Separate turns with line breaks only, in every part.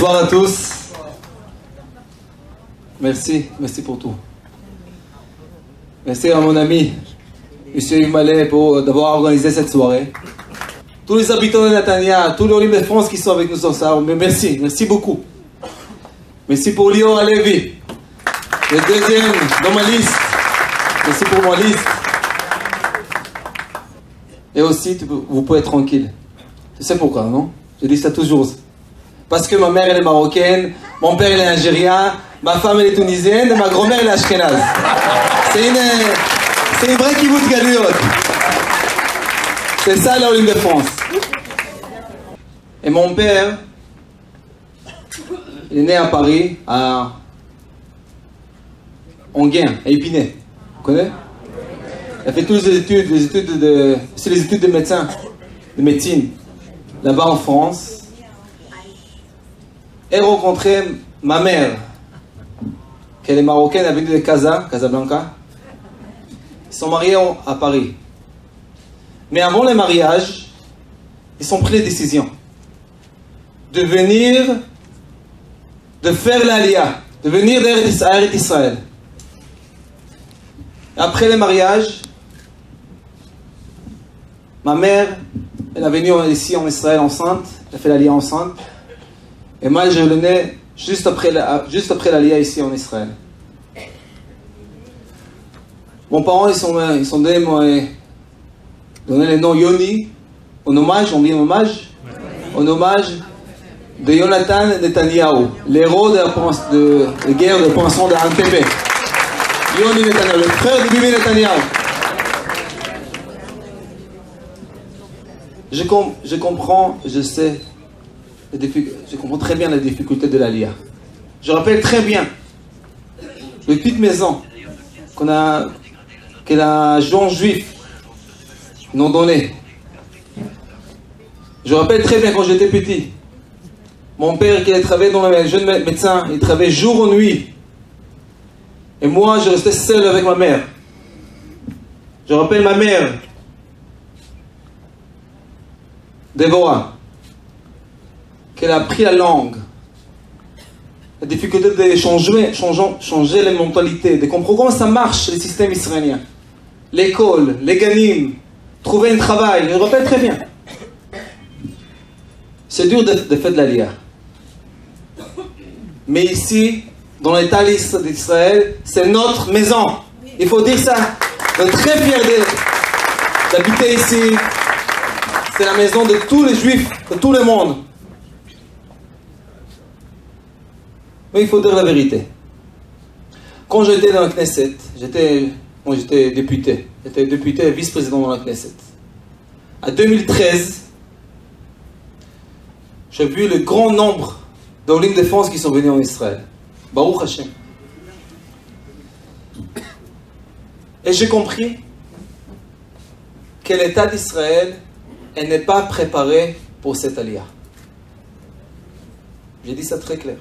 Bonsoir à tous. Merci pour tout. Merci à mon ami, M. Yves Mallet, d'avoir organisé cette soirée. Tous les habitants de Netanya, tous les Olim de France qui sont avec nous ce soir, merci beaucoup. Merci pour Lior Alevi, le deuxième dans ma liste. Merci pour ma liste. Et aussi, vous pouvez être tranquille. Tu sais pourquoi, non? Je dis ça toujours. Parce que ma mère, elle est marocaine, mon père, il est algérien, ma femme, elle est tunisienne, et ma grand-mère, elle est ashkénaze. C'est une vraie kibbutz galuyot. C'est ça, l'Olim de France. Et mon père, il est né à Paris, à Enghien, à Épinay. Vous connaissez? Il a fait toutes les études de médecin, de médecine, là-bas en France. Et rencontré ma mère, qui est marocaine, elle est venue de Casablanca. Ils sont mariés à Paris. Mais avant le mariage, ils ont pris la décision de venir, de faire l'Aliyah, de venir d'Israël. Après le mariage, ma mère, elle est venue ici en Israël enceinte, elle a fait l'Aliyah enceinte. Et moi, je le nais juste après l'Aliyah ici en Israël. Mes parents, ils sont donné le nom Yoni, en hommage, on dit en hommage, en hommage de Jonathan Netanyahu, l'héros de la guerre de poinçon de Antebé. Yoni Netanyahu, le frère de Bibi Netanyahu. Je comprends, je sais, je comprends très bien les difficultés de l'Aliyah. Je rappelle très bien le petite maison que la Jean juif nous donné. Je rappelle très bien quand j'étais petit. Mon père qui travaillait dans le jeune médecin, il travaillait jour et nuit. Et moi, je restais seul avec ma mère. Je rappelle ma mère, Déborah, qu'elle a appris la langue. La difficulté de changer les mentalités, de comprendre comment ça marche, le système israélien. L'école, les ganim, trouver un travail, je le rappelle très bien. C'est dur de faire de l'Aliyah. Mais ici, dans l'État d'Israël, c'est notre maison. Il faut dire ça. On est très fiers d'habiter ici. C'est la maison de tous les juifs, de tout le monde. Mais il faut dire la vérité. Quand j'étais dans la Knesset, j'étais député. J'étais député et vice-président dans la Knesset. En 2013, j'ai vu le grand nombre d'Olim de France qui sont venus en Israël. Baruch Hashem. Et j'ai compris que l'État d'Israël n'est pas préparé pour cette aliyah. J'ai dit ça très clair.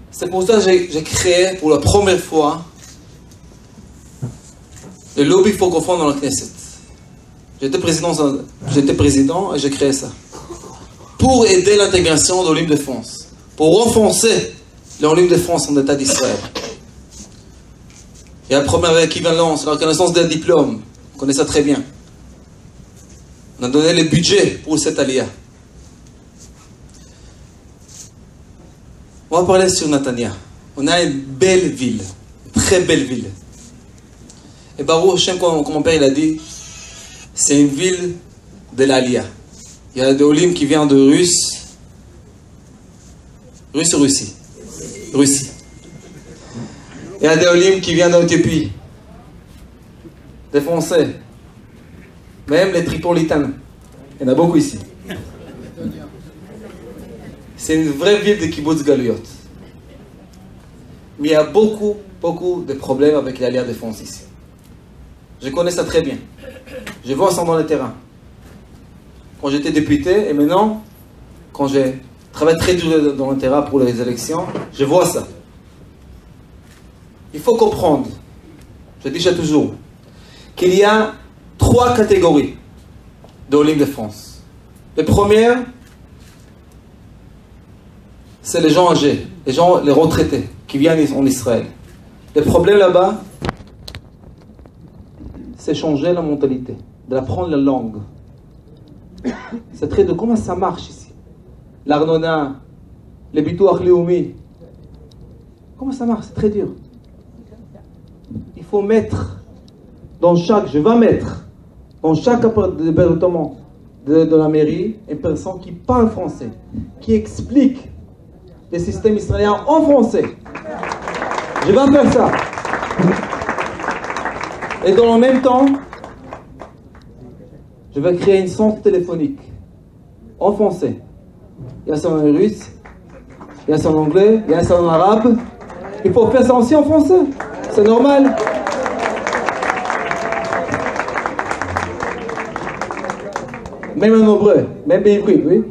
C'est pour ça que j'ai créé pour la première fois le lobby francophone dans la Knesset. J'étais président et j'ai créé ça. Pour aider l'intégration d'Olim de France. Pour renforcer l'Olim de France en État d'Israël. Il y a la première équivalence, la reconnaissance des diplômes. On connaît ça très bien. On a donné le budget pour cette aliyah. On va parler sur Netanya. On a une belle ville, une très belle ville. Et Baruch Hashem, comme mon père il a dit, c'est une ville de l'Aliyah. Il y a des Olim qui viennent de Russie. Russie. Il y a des Olim qui viennent d'Éthiopie. Des Français. Même les Tripolitains. Il y en a beaucoup ici. C'est une vraie ville de kibbutz galuyot. Mais il y a beaucoup de problèmes avec l'Aliyah de France ici. Je connais ça très bien. Je vois ça dans le terrain. Quand j'étais député, et maintenant, quand je travaille très dur dans le terrain pour les élections, je vois ça. Il faut comprendre, je dis ça toujours, qu'il y a 3 catégories d'Olim de France. La première, c'est les gens âgés, les retraités qui viennent en Israël. Le problème là-bas, c'est changer la mentalité, d'apprendre la langue. C'est très dur. Comment ça marche ici? L'Arnona, les Bituach Leumi. Comment ça marche? C'est très dur. Il faut mettre dans chaque, je vais mettre dans chaque département de la mairie une personne qui parle français, qui explique les systèmes israéliens en français. Je vais faire ça. Et dans le même temps, je vais créer une centre téléphonique en français. Il y a ça en russe, il y a ça en anglais, il y a ça en arabe. Il faut faire ça aussi en français. C'est normal. Même en hébreu, même en hébreu, oui.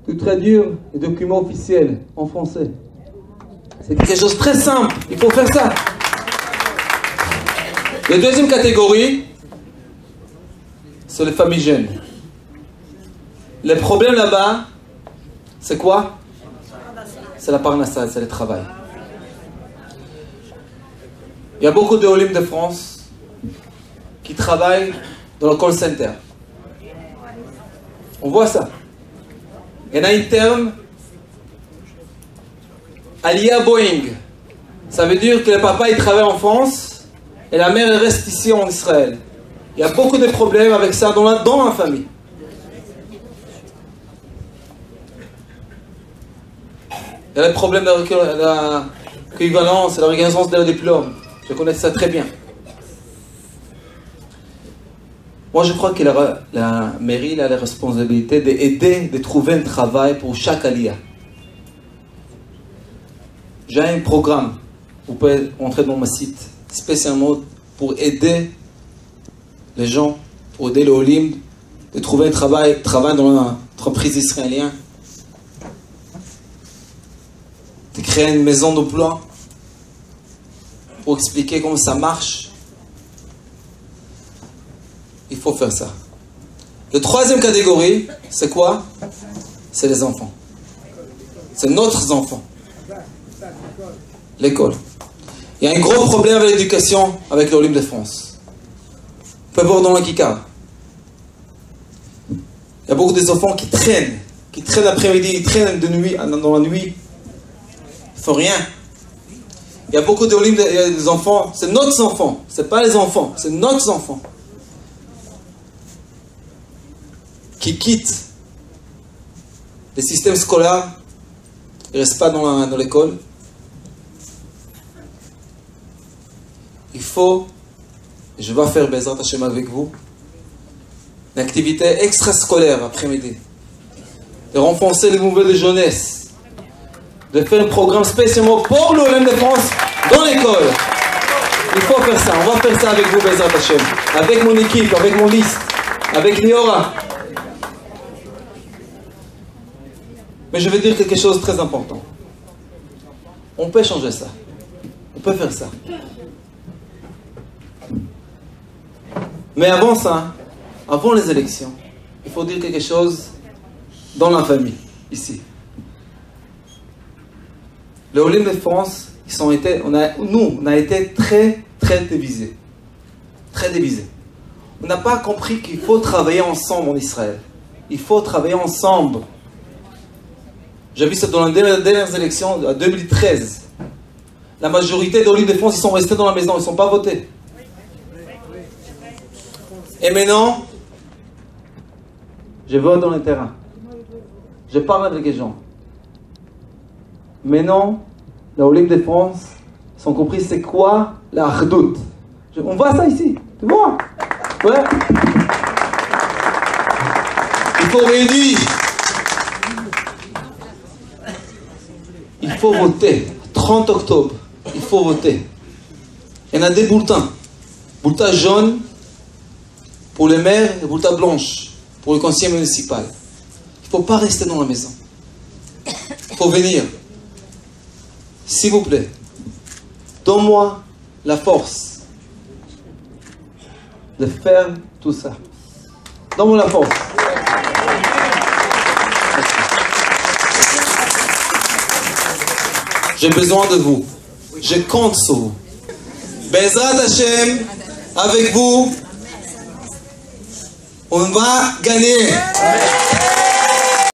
Tu traduire les documents officiels en français. C'est quelque chose de très simple. Il faut faire ça. La deuxième catégorie, c'est les familles jeunes. Le problème là-bas, c'est quoi? C'est la parnassa, c'est le travail. Il y a beaucoup de Olim de France qui travaillent dans le call center. On voit ça. Il y en a un terme, Alia Boeing. Ça veut dire que le papa il travaille en France et la mère elle reste ici en Israël. Il y a beaucoup de problèmes avec ça dans la famille. Il y a le problème de l'équivalence, de la reconnaissance de diplôme. Je connais ça très bien. Moi, je crois que la mairie a la responsabilité d'aider, de trouver un travail pour chaque alia. J'ai un programme, vous pouvez entrer dans mon site, spécialement pour aider les gens, pour aider les Olim, de trouver un travail dans l'entreprise israélienne, de créer une maison d'emploi, pour expliquer comment ça marche. Il faut faire ça. La troisième catégorie, c'est quoi? C'est les enfants. C'est notre enfants. L'école. Il y a un gros problème avec l'éducation avec l'Olim de France. On peut voir dans la Kikar. Il y a beaucoup d'enfants qui traînent l'après-midi, ils traînent de nuit, dans la nuit. Ils ne font rien. Il y a beaucoup d'Olim, des enfants, c'est notre enfants, c'est pas les enfants, c'est notre enfants. Qui quittent les systèmes scolaires, ils ne restent pas dans l'école. Il faut, je vais faire Bezrat Hashem avec vous, une activité extrascolaire après-midi, de renforcer les mouvements de jeunesse, de faire un programme spécialement pour l'Olim de France dans l'école. Il faut faire ça, on va faire ça avec vous Bezrat Hashem, avec mon équipe, avec mon liste, avec Liora. Mais je vais dire quelque chose de très important. On peut changer ça. On peut faire ça. Mais avant ça, avant les élections, il faut dire quelque chose dans la famille, ici. Les Olim de France, on a été très divisés. Très divisés. On n'a pas compris qu'il faut travailler ensemble en Israël. Il faut travailler ensemble. J'ai vu ça dans les dernières élections, en 2013. La majorité des Olim de France, ils sont restés dans la maison, ils ne sont pas votés. Et maintenant, je vote dans le terrain. Je parle avec les gens. Maintenant, les Olim de France sont compris c'est quoi la Achdout. On voit ça ici, tu vois? Ouais. Il faut réunir. Il faut voter. 30 octobre, il faut voter. Il y en a des bulletins. Bulletin jaune pour les maires et bulletin blanche pour le conseil municipal. Il ne faut pas rester dans la maison. Il faut venir. S'il vous plaît, donne-moi la force de faire tout ça. Donne-moi la force. J'ai besoin de vous. Je compte sur vous. Bezrat Hashem, avec vous, on va gagner.